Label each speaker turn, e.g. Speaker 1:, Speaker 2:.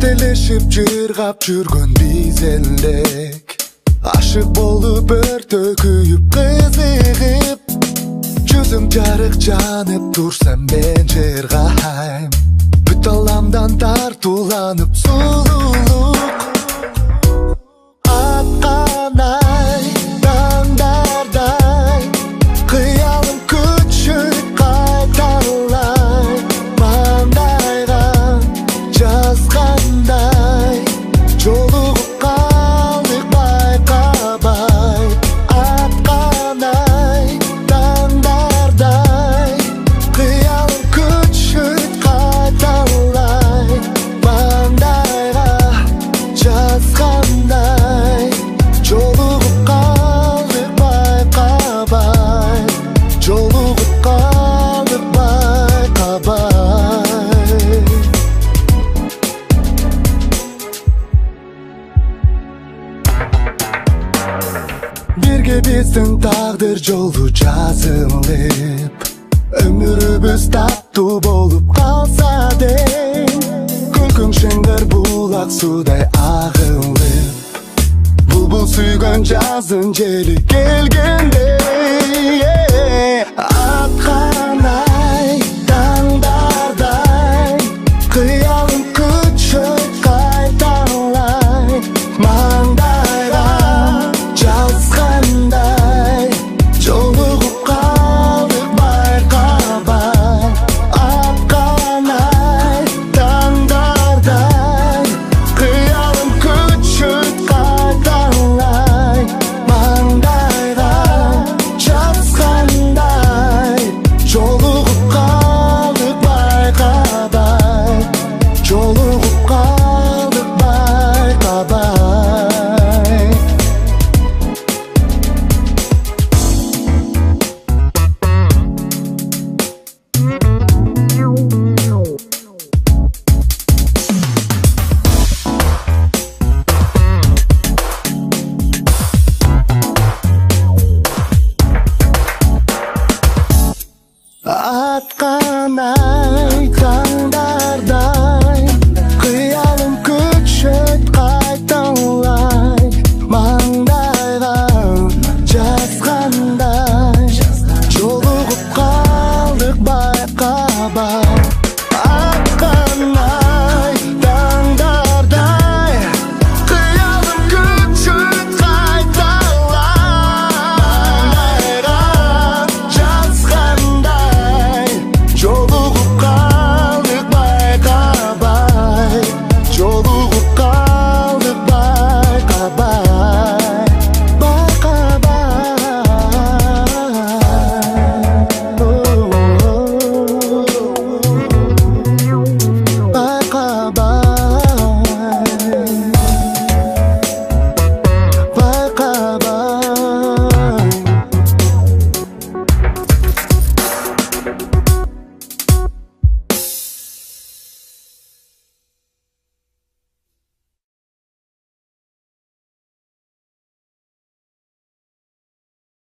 Speaker 1: Ертелешип жыргап жүргөн биз элек, ашык болуп өртө күйүп кызыгып, жүзүң жарык жанып турсам мен жыргайм, бүт аламдан тартууланып сулуулук аткан ай таңдардай, кыялым күчүп кайталай, маңдайга жазгандай жолугуп калдык байкабай. Аткан ай таңдардай, кыялым күчүп кайталай, маңдайга жазгандай жолугуп калдык байкабай, жолугуп калдык байкабай. Бирге биздин тагдыр жолу жазылып, өмүрүбүз таттуу болуп калса дейм, күлкүң шыңгыр булак судай агылып, булбул сүйгөн жаздын жели келгенде. Аткан ай таңдардай, кыялым күчөп кайталай, маңдайга жазгандай жолугуп калдык байкабай. Аткан ай таңдардай, кыялым күчүп кайталай, маңдайга жазгандай жолугуп калдык байкабай, жолугуп калдык байкабай. Аткан ай